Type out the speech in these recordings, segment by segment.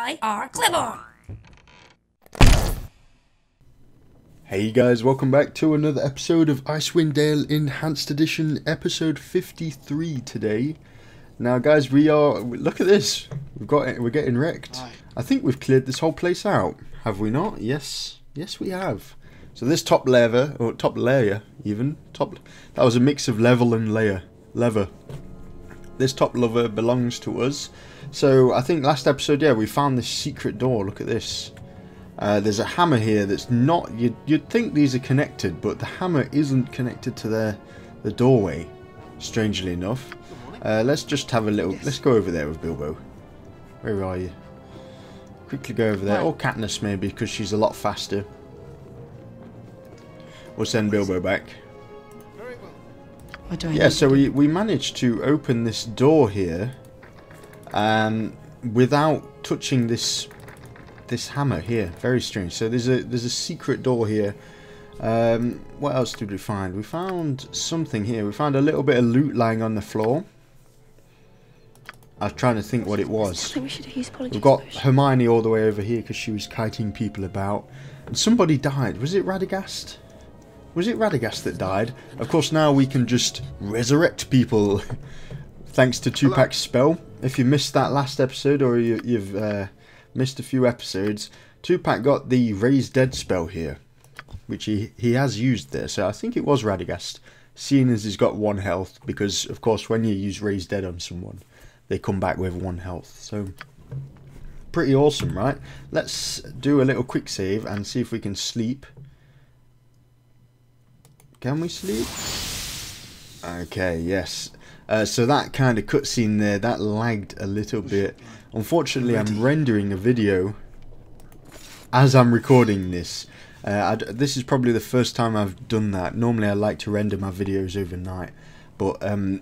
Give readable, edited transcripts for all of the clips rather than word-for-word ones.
I are clever. Hey guys, welcome back to another episode of Icewind Dale Enhanced Edition, episode 53 today. Now guys, look at this, we're getting wrecked. Aye. I think we've cleared this whole place out, have we not? Yes we have. So this top layer, that was a mix of level and lever. This top lever belongs to us. So I think last episode, yeah, we found this secret door. Look at this. There's a hammer here that's not... You'd think these are connected, but the hammer isn't connected to the doorway, strangely enough. Let's just have a little... Let's go over there with Bilbo. Where are you? Quickly go over there. Or Katniss, maybe, because she's a lot faster. We'll send Bilbo back. Yeah, so we managed to open this door here without touching this hammer here. Very strange. So there's a secret door here. What else did we find? We found something here. We found a little bit of loot lying on the floor. I was trying to think what it was. We've got Hermione all the way over here because she was kiting people about. And somebody died. Was it Radagast? Was it Radagast that died? Of course, now we can just resurrect people thanks to Tupac's spell. If you missed that last episode, or you've missed a few episodes, Tupac got the Raise Dead spell here, which he has used there. So I think it was Radagast, seeing as he's got 1 health, because of course when you use Raise Dead on someone, they come back with 1 health. So pretty awesome, right? Let's do a little quick save and see if we can sleep. Can we sleep? Okay, yes. So that kind of cutscene there, that lagged a little bit. Unfortunately, I'm rendering a video as I'm recording this. This is probably the first time I've done that. Normally I like to render my videos overnight. But I'm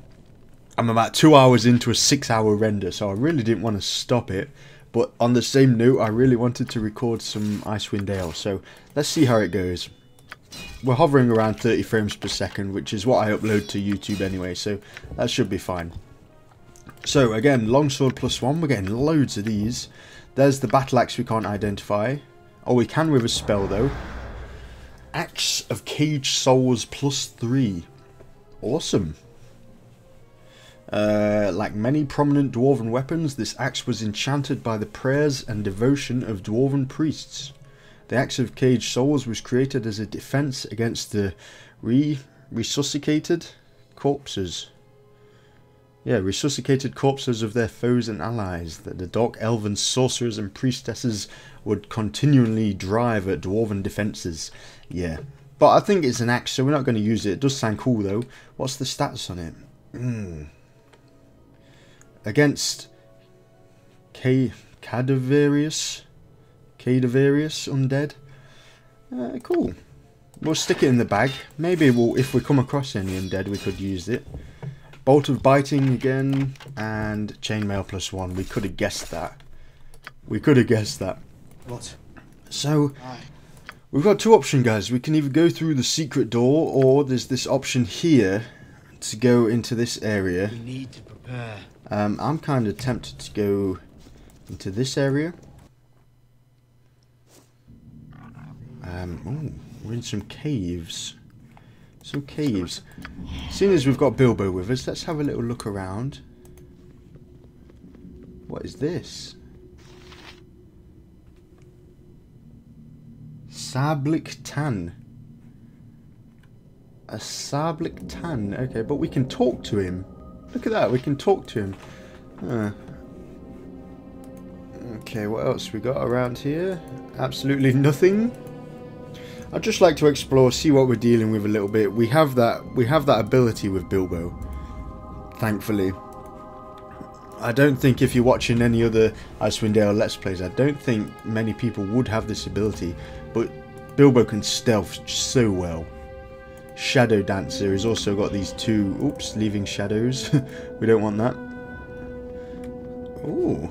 about 2 hours into a 6-hour render, so I really didn't want to stop it. But on the same note, I really wanted to record some Icewind Dale. So let's see how it goes. We're hovering around 30 frames per second, which is what I upload to YouTube anyway, so that should be fine. So again, longsword +1, we're getting loads of these. There's the battle axe we can't identify. Oh, we can with a spell though. Axe of Caged Souls +3. Awesome. Like many prominent dwarven weapons, this axe was enchanted by the prayers and devotion of dwarven priests. The Axe of Caged Souls was created as a defense against the resuscitated corpses. Yeah, resuscitated corpses of their foes and allies that the dark elven sorcerers and priestesses would continually drive at dwarven defenses. Yeah, but I think it's an axe, so we're not going to use it. It does sound cool though. What's the stats on it? Against Cadaverius undead. Cool. We'll stick it in the bag. Maybe if we come across any undead, we could use it. Bolt of Biting again, and Chainmail +1. We could have guessed that. What? So, we've got 2 options, guys. We can either go through the secret door, or there's this option here to go into this area. We need to prepare. I'm kind of tempted to go into this area. Oh, we're in some caves. Seeing as we've got Bilbo with us, let's have a little look around. What is this? Sablik Tan. A Sablik Tan. Okay, but we can talk to him. Look at that, we can talk to him. Okay, what else we got around here? Absolutely nothing. I'd just like to explore, see what we're dealing with a little bit. We have that ability with Bilbo, thankfully. I don't think if you're watching any other Icewind Dale Let's Plays, I don't think many people would have this ability, but Bilbo can stealth so well. Shadow Dancer has also got these 2, oops, leaving shadows. We don't want that. Ooh.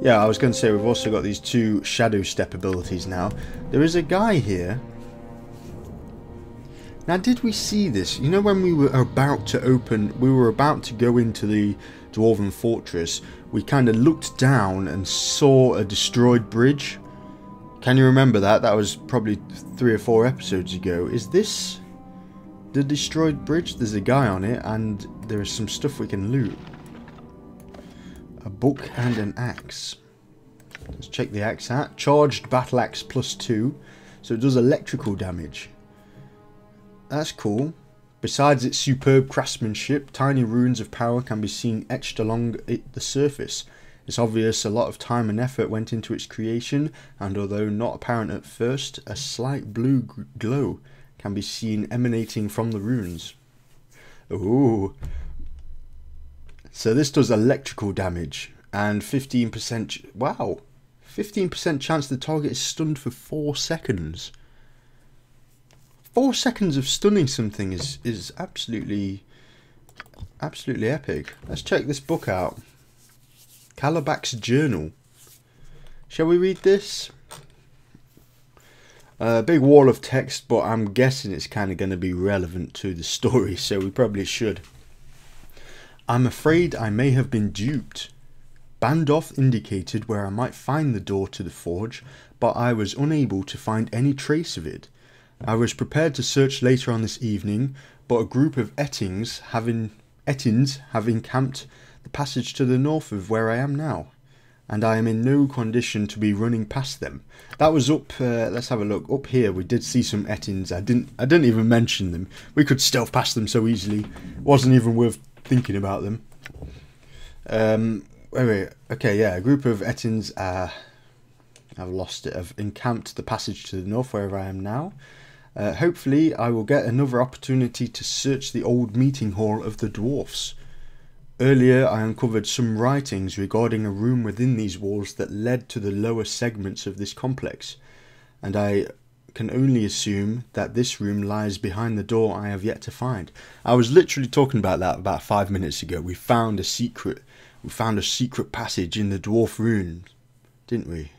Yeah, I was going to say we've also got these 2 Shadow Step abilities now. There is a guy here Now, did we see this? You know, when we were about to go into the Dwarven Fortress, we kind of looked down and saw a destroyed bridge. Can you remember that? That was probably 3 or 4 episodes ago. Is this the destroyed bridge? There's a guy on it, and there is some stuff we can loot. A book and an axe. Let's check the axe out. Charged battle axe +2, so it does electrical damage. That's cool. Besides its superb craftsmanship, tiny runes of power can be seen etched along the surface. It's obvious a lot of time and effort went into its creation, and although not apparent at first, a slight blue glow can be seen emanating from the runes. Ooh. So this does electrical damage, and 15%... Wow! 15% chance the target is stunned for 4 seconds. 4 seconds of stunning something is absolutely epic. Let's check this book out. Calabac's Journal. Shall we read this? A big wall of text, but I'm guessing it's kind of going to be relevant to the story, so we probably should. I'm afraid I may have been duped. Bandoth indicated where I might find the door to the forge, but I was unable to find any trace of it. I was prepared to search later on this evening, but a group of Ettins have encamped the passage to the north of where I am now, and I am in no condition to be running past them. That was up, let's have a look, up here we did see some Ettins. I didn't even mention them. We could stealth past them so easily, it wasn't even worth thinking about them. Wait, okay, yeah, a group of Ettins, I've lost it, have encamped the passage to the north wherever I am now. Hopefully I will get another opportunity to search the old meeting hall of the dwarfs. Earlier I uncovered some writings regarding a room within these walls that led to the lower segments of this complex, and I can only assume that this room lies behind the door I have yet to find. I was literally talking about that about 5 minutes ago. We found a secret passage in the dwarf ruins, didn't we?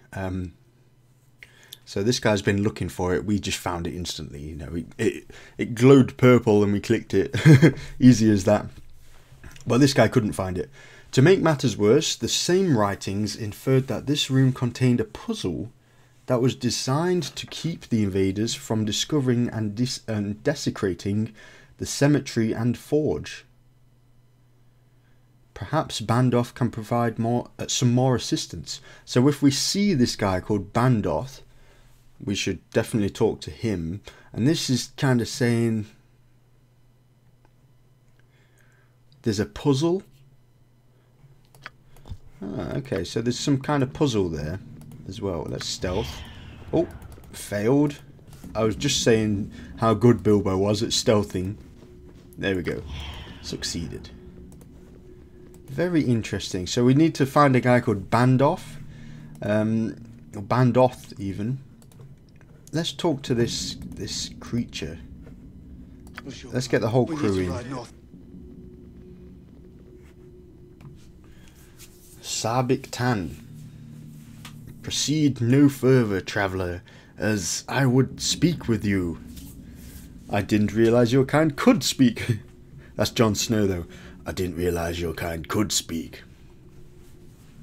So this guy's been looking for it. We just found it instantly. You know, it glowed purple and we clicked it. Easy as that. But this guy couldn't find it. To make matters worse, the same writings inferred that this room contained a puzzle that was designed to keep the invaders from discovering and desecrating the cemetery and forge. Perhaps Bandoth can provide some more assistance. So if we see this guy called Bandoth, we should definitely talk to him. And this is kind of saying there's a puzzle. Okay, so there's some kind of puzzle there as well. Let's stealth. Oh, failed. I was just saying how good Bilbo was at stealthing. There we go. Succeeded. Very interesting. So we need to find a guy called Bandoth. Or Bandoth even. Let's talk to this creature. Let's get the whole crew in. Sabik Tan. Proceed no further, traveller, as I would speak with you. I didn't realise your kind could speak. That's Jon Snow though. I didn't realise your kind could speak.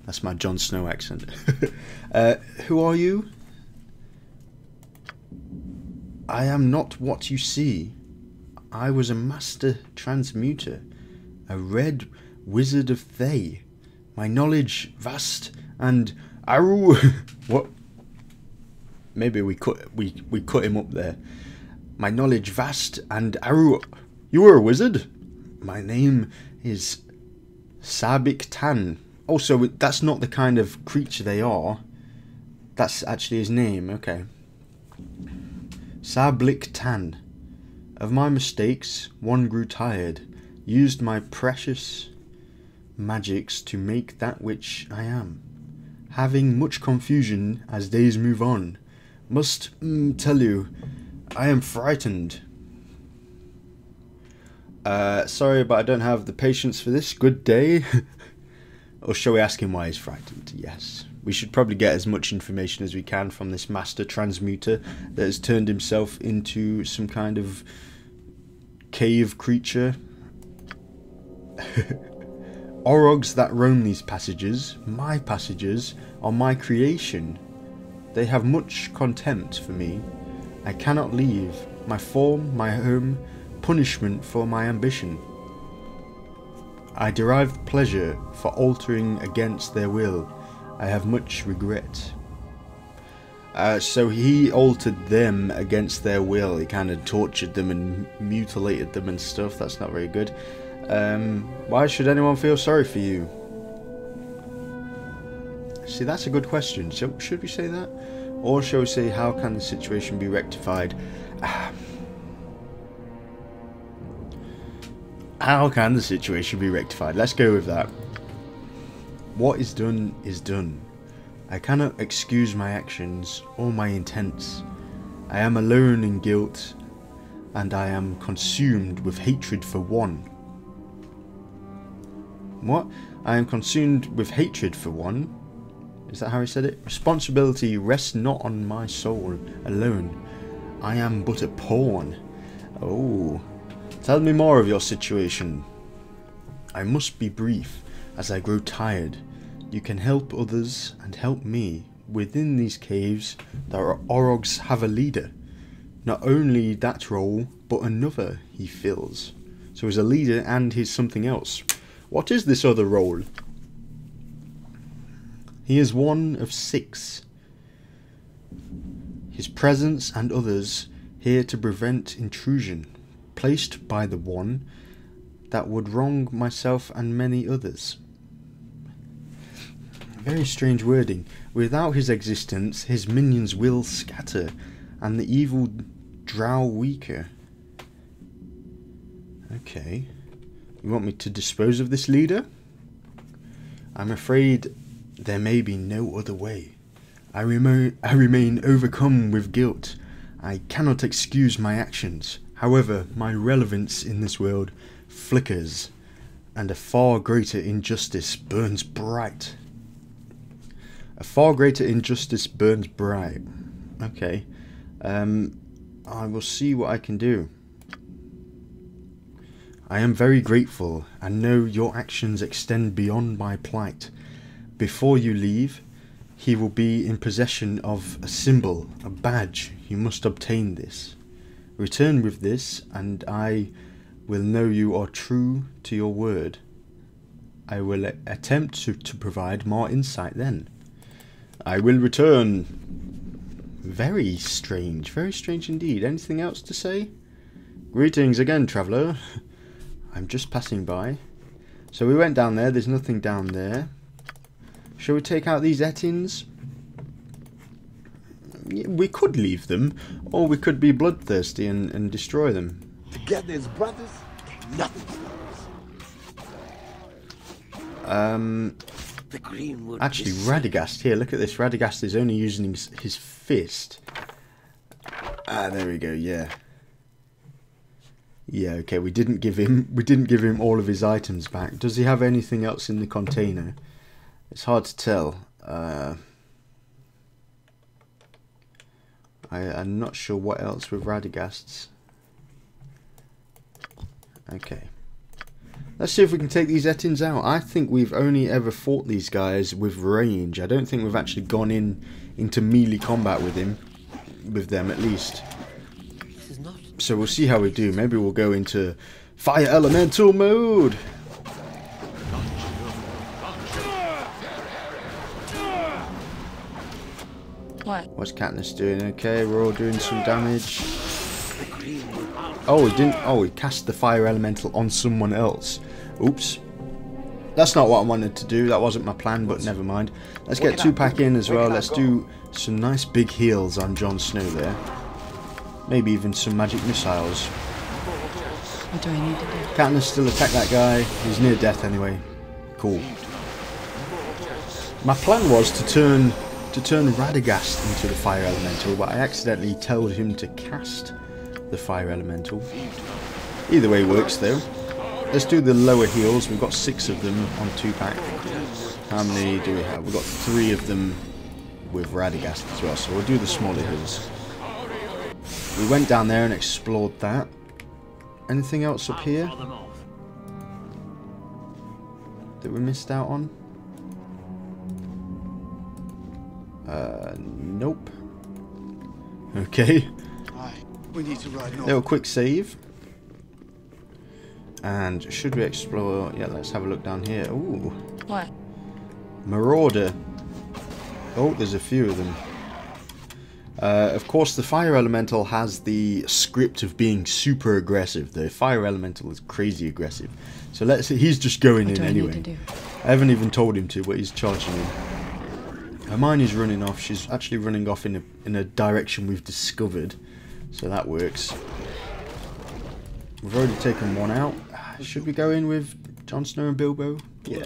That's my Jon Snow accent. Who are you? I am not what you see. I was a Master Transmuter, a red wizard of Thay. My knowledge vast and Aru. What? Maybe we cut him up there. My knowledge vast and Aru. You were a wizard. My name is Sabik Tan. Also, that's not the kind of creature they are. That's actually his name. Okay. Sablik Tan. Of my mistakes, one grew tired, used my precious magics to make that which I am. Having much confusion as days move on, must tell you, I am frightened. Sorry, but I don't have the patience for this. Good day. Or shall we ask him why he's frightened? Yes. We should probably get as much information as we can from this Master Transmuter that has turned himself into some kind of cave creature. Orogs that roam these passages, my passages, are my creation. They have much contempt for me. I cannot leave. My form, my home, punishment for my ambition. I derive pleasure for altering against their will. I have much regret. So he altered them against their will. He kind of tortured them and mutilated them and stuff. That's not very good. Why should anyone feel sorry for you? See, that's a good question. So, should we say that? Or shall we say, how can the situation be rectified? How can the situation be rectified? Let's go with that. What is done is done. I cannot excuse my actions or my intents. I am alone in guilt, and I am consumed with hatred for one. What? I am consumed with hatred for one? Is that how he said it? Responsibility rests not on my soul alone. I am but a pawn. Oh. Tell me more of your situation. I must be brief, as I grow tired. You can help others and help me. Within these caves, the Orogs have a leader. Not only that role, but another he fills. So he's a leader and he's something else. What is this other role? He is one of 6. His presence and others here to prevent intrusion, placed by the one that would wrong myself and many others. Very strange wording. Without his existence, his minions will scatter, and the evil drow weaker. Okay. You want me to dispose of this leader? I'm afraid there may be no other way. I remain overcome with guilt. I cannot excuse my actions. However, my relevance in this world flickers, and a far greater injustice burns bright. A far greater injustice burns bright. Okay. I will see what I can do. I am very grateful and know your actions extend beyond my plight. Before you leave, he will be in possession of a symbol, a badge. You must obtain this. Return with this, and I will know you are true to your word. I will attempt to provide more insight then. I will return. Very strange indeed. Anything else to say? Greetings again, traveller. I'm just passing by. So we went down there. There's nothing down there. Shall we take out these Etins? We could leave them, or we could be bloodthirsty and destroy them. Together as brothers, nothing. Actually, Radagast here. Look at this. Radagast is only using his fist. Ah, there we go. Yeah. Yeah. Okay. We didn't give him all of his items back. Does he have anything else in the container? It's hard to tell. I'm not sure what else with Radagast's. Okay. Let's see if we can take these Etins out. I think we've only ever fought these guys with range. I don't think we've actually gone into melee combat with them at least. So we'll see how we do. Maybe we'll go into fire elemental mode. What's Katniss doing? Okay, we're all doing some damage. Oh, he didn't. Oh, he cast the fire elemental on someone else. Oops. That's not what I wanted to do. That wasn't my plan, but never mind. Let's get Tupac in as well. Let's do some nice big heals on Jon Snow there. Maybe even some magic missiles. What do I need to do? Katniss still attack that guy. He's near death anyway. Cool. My plan was to turn Radagast into the fire elemental, but I accidentally told him to cast the fire elemental. Either way works though. Let's do the lower heals. We've got 6 of them on Tupac. How many do we have? We've got 3 of them with Radagast as well, so we'll do the smaller heals. We went down there and explored that. Anything else up here that we missed out on? Nope. Okay. We need to ride north. Little quick save. And should we explore? Yeah, let's have a look down here. Ooh. What? Marauder. Oh, there's a few of them. Of course, the fire elemental has the script of being super aggressive. The fire elemental is crazy aggressive. So he's just going in anyway. I haven't even told him to, but he's charging in. Hermione's running off. She's actually running off in a direction we've discovered. So that works. We've already taken one out. Should we go in with Jon Snow and Bilbo? Yeah.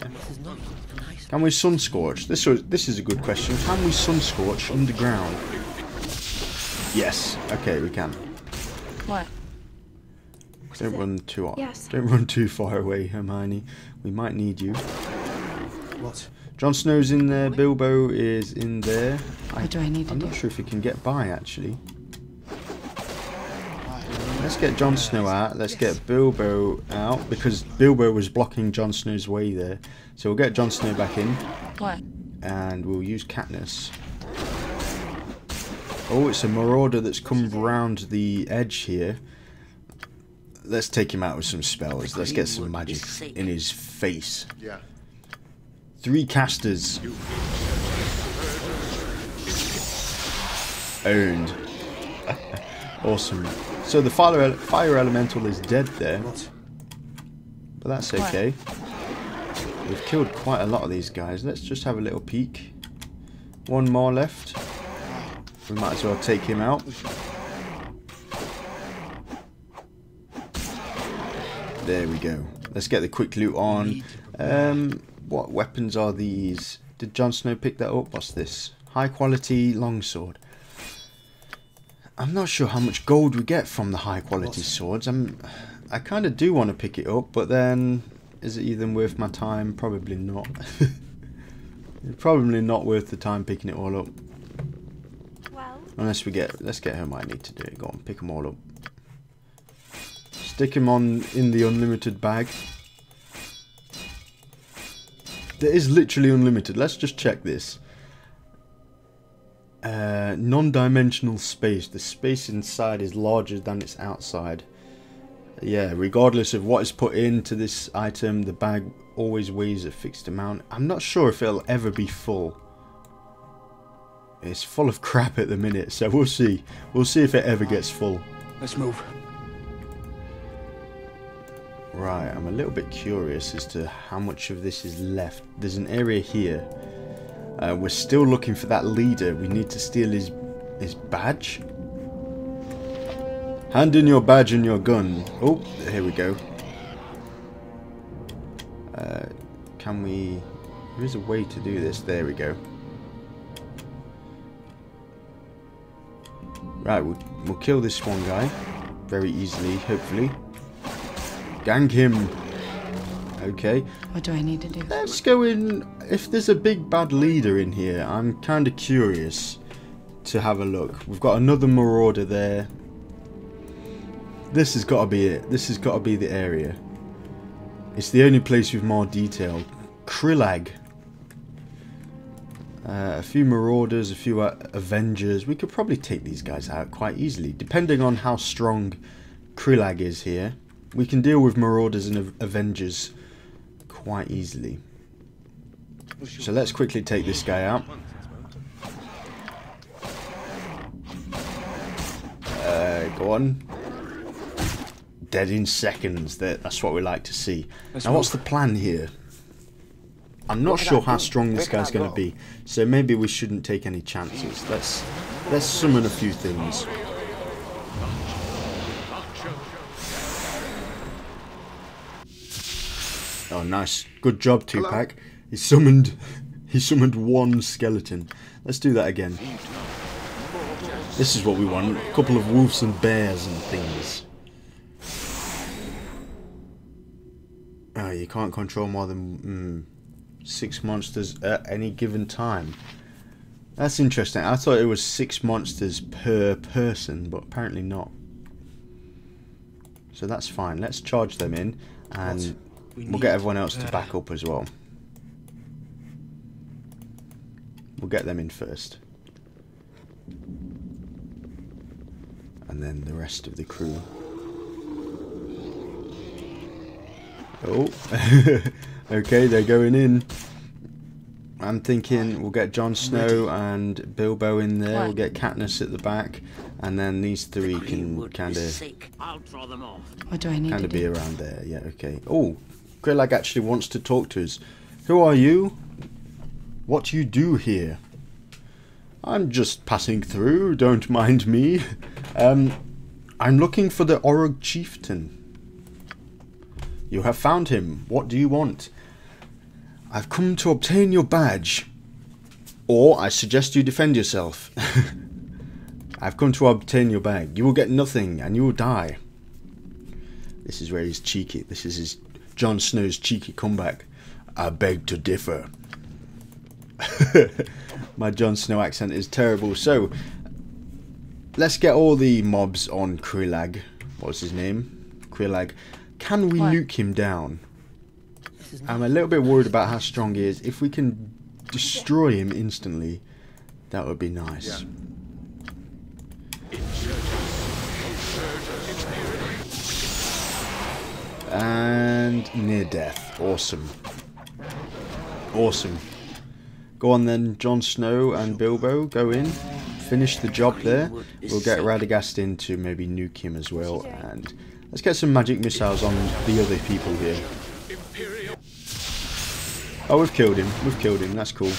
Can we sunscorch? This is a good question. Can we sunscorch underground? Yes. Okay, we can. What? Don't run too hard. Yes. Don't run too far away, Hermione. We might need you. What? Jon Snow's in there. Bilbo is in there. What do I need to I'm do? not sure if he can get by actually. Let's get Jon Snow out. Let's get Bilbo out because Bilbo was blocking Jon Snow's way there. So we'll get Jon Snow back in. What? And we'll use Katniss. Oh, it's a Marauder that's come round the edge here. Let's take him out with some spells. Let's get some magic in his face. Yeah. 3 casters. Owned. Awesome. So the fire elemental is dead there. But that's okay. We've killed quite a lot of these guys. Let's just have a little peek. One more left. We might as well take him out. There we go. Let's get the quick loot on. What weapons are these? Did Jon Snow pick that up? What's this? High quality longsword. I'm not sure how much gold we get from the high quality swords. I kind of do want to pick it up, but then is it even worth my time? Probably not. Probably not worth the time picking it all up. Well, Unless let's get Hermione to do it. Go on, pick them all up. Stick them on in the unlimited bag. There is literally unlimited. Let's just check this. Non-dimensional space. The space inside is larger than its outside. Yeah, regardless of what is put into this item, the bag always weighs a fixed amount. I'm not sure if it'll ever be full. It's full of crap at the minute, so we'll see. We'll see if it ever gets full. Let's move. Right, I'm a little bit curious as to how much of this is left. There's an area here. We're still looking for that leader. We need to steal his badge. Hand in your badge and your gun. Oh, here we go. Can we... There is a way to do this. There we go. Right, we'll kill this one guy very easily, hopefully. Gang him. Okay. What do I need to do? Let's go in. If there's a big bad leader in here, I'm kind of curious to have a look. We've got another Marauder there. This has got to be it. This has got to be the area. It's the only place with more detail. Krillag. A few Marauders, a few Avengers. We could probably take these guys out quite easily, depending on how strong Krillag is here. We can deal with Marauders and Avengers quite easily. So let's quickly take this guy out. Go on. Dead in seconds. That's what we like to see. Now what's the plan here? I'm not sure how strong this guy's going to be, so maybe we shouldn't take any chances. Let's summon a few things. Oh, nice. Good job, Tupac. He summoned one skeleton. Let's do that again. This is what we want. A couple of wolves and bears and things. Oh, you can't control more than 6 monsters at any given time. That's interesting. I thought it was 6 monsters per person, but apparently not. So that's fine. Let's charge them in, and we'll get everyone else to back up as well. We'll get them in first. And then the rest of the crew. Oh, okay, they're going in. I'm thinking we'll get Jon Snow and Bilbo in there. What? We'll get Katniss at the back, and then these three can kind of What do I need to be do? around there. Yeah, okay. Oh, Grillag actually wants to talk to us. Who are you? What do you do here? I'm just passing through. Don't mind me. I'm looking for the Orog chieftain. You have found him. What do you want? I've come to obtain your badge. Or I suggest you defend yourself. I've come to obtain your bag. You will get nothing and you will die. This is where he's cheeky. This is his Jon Snow's cheeky comeback. I beg to differ. My Jon Snow accent is terrible. So, let's get all the mobs on Grillag. What's his name? Grillag. Can we nuke him down? I'm a little bit worried about how strong he is. If we can destroy him instantly, that would be nice. And near death. Awesome. Awesome. Go on then, Jon Snow and Bilbo, go in. Finish the job there. We'll get Radagast in to maybe nuke him as well. And let's get some magic missiles on the other people here. Oh, we've killed him. We've killed him. That's cool.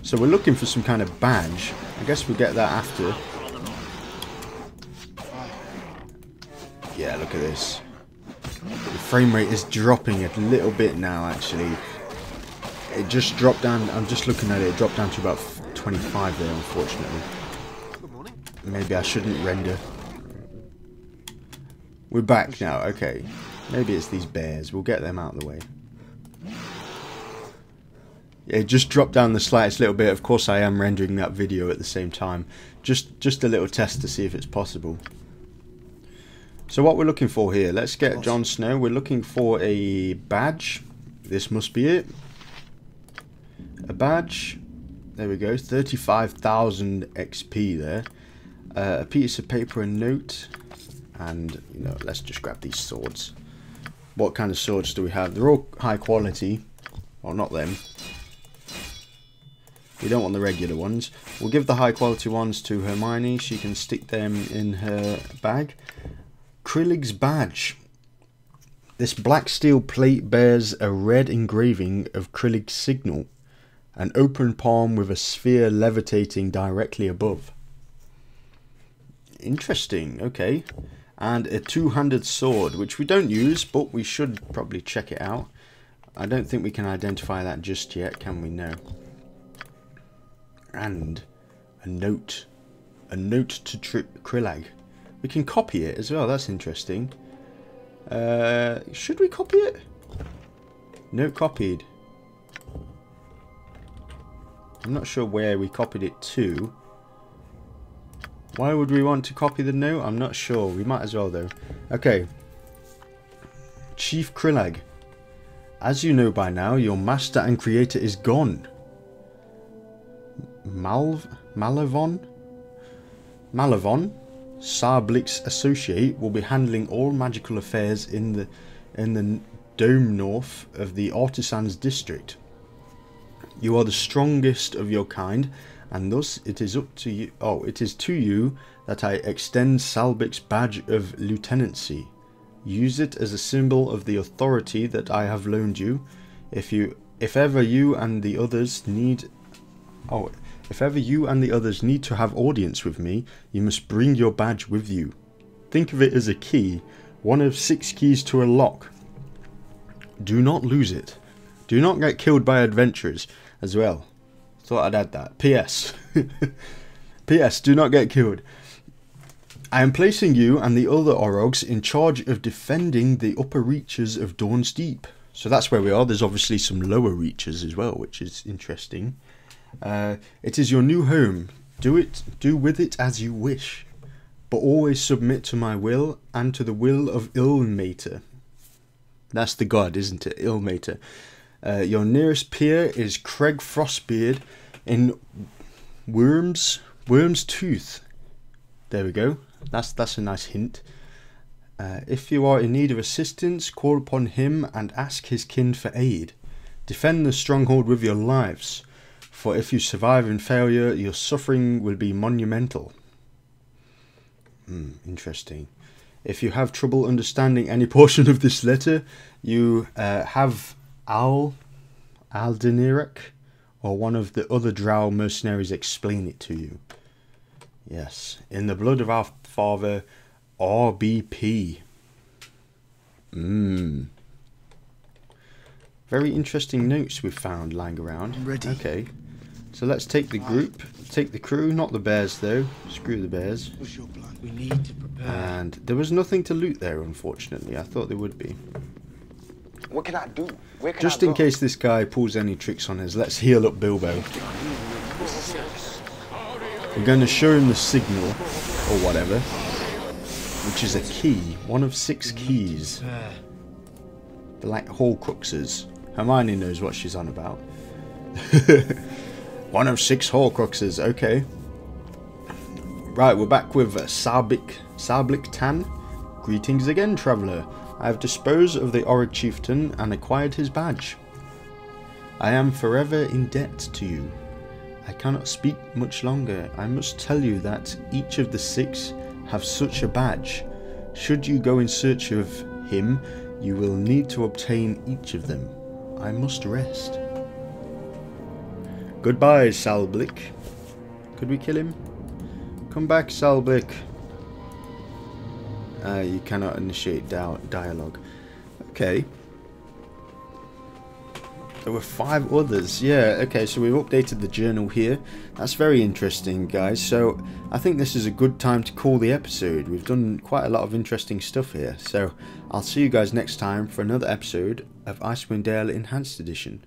So we're looking for some kind of badge. I guess we'll get that after. Yeah, look at this. The frame rate is dropping a little bit now, actually. It just dropped down. I'm just looking at it. It dropped down to about 25 there, unfortunately. Maybe I shouldn't render. We're back now. Okay. Maybe it's these bears. We'll get them out of the way. Yeah, it just dropped down the slightest little bit. Of course, I am rendering that video at the same time. Just a little test to see if it's possible. So what we're looking for here, let's get Jon Snow. We're looking for a badge. This must be it. A badge. There we go, 35,000 XP there. A piece of paper and note. And, you know, let's just grab these swords. What kind of swords do we have? They're all high quality. Well, not them. We don't want the regular ones. We'll give the high quality ones to Hermione. She can stick them in her bag. Grillig's badge. This black steel plate bears a red engraving of Grillig's signal. An open palm with a sphere levitating directly above. Interesting, okay. And a two-handed sword, which we don't use, but we should probably check it out. I don't think we can identify that just yet, can we? No. And a note. A note to Grillag. We can copy it as well, that's interesting. Should we copy it? Note copied. I'm not sure where we copied it to. Why would we want to copy the note? I'm not sure. We might as well though. Okay. Chief Grillag. As you know by now, your master and creator is gone. Malavon? Sarblick's associate will be handling all magical affairs in the Dome North of the Artisans District. You are the strongest of your kind, and thus it is up to you. Oh, it is to you that I extend Sarblick's badge of lieutenancy. Use it as a symbol of the authority that I have loaned you. If ever you and the others need to have audience with me, you must bring your badge with you. Think of it as a key, one of 6 keys to a lock. Do not lose it. Do not get killed by adventurers as well. Thought I'd add that. P.S. P.S. Do not get killed. I am placing you and the other Orogs in charge of defending the upper reaches of Dawn's Deep. So that's where we are. There's obviously some lower reaches as well, which is interesting. It is your new home. Do with it as you wish. but always submit to my will and to the will of Ilmater. That's the god, isn't it? Ilmater. Your nearest peer is Craig Frostbeard in Worm's Tooth. There we go. That's a nice hint. If you are in need of assistance, call upon him and ask his kin for aid. Defend the stronghold with your lives, for if you survive in failure, your suffering will be monumental. Interesting. If you have trouble understanding any portion of this letter, you have Aldenirek or one of the other Drow mercenaries explain it to you. Yes, in the blood of our father, RBP. Very interesting notes we've found lying around. I'm ready. Okay, so let's take the group, take the crew, not the bears though. Screw the bears. What's your plan? We need to prepare. And there was nothing to loot there, unfortunately. I thought there would be. What can I do? Where can Just I in go? case this guy pulls any tricks on us, let's heal up Bilbo. We're going to show him the signal, or whatever, which is a key, one of 6 keys. They're like Horcruxes. Hermione knows what she's on about. One of 6 Horcruxes, okay. Right, we're back with Sablik Tan. Greetings again, traveller. I have disposed of the Auric chieftain and acquired his badge. I am forever in debt to you. I cannot speak much longer. I must tell you that each of the 6 have such a badge. Should you go in search of him, you will need to obtain each of them. I must rest. Goodbye, Salblick. Could we kill him? Come back, Salblick. You cannot initiate dialogue. Okay. There were 5 others. Yeah, okay, so we've updated the journal here. That's very interesting, guys. So I think this is a good time to call the episode. We've done quite a lot of interesting stuff here. So I'll see you guys next time for another episode of Icewind Dale Enhanced Edition.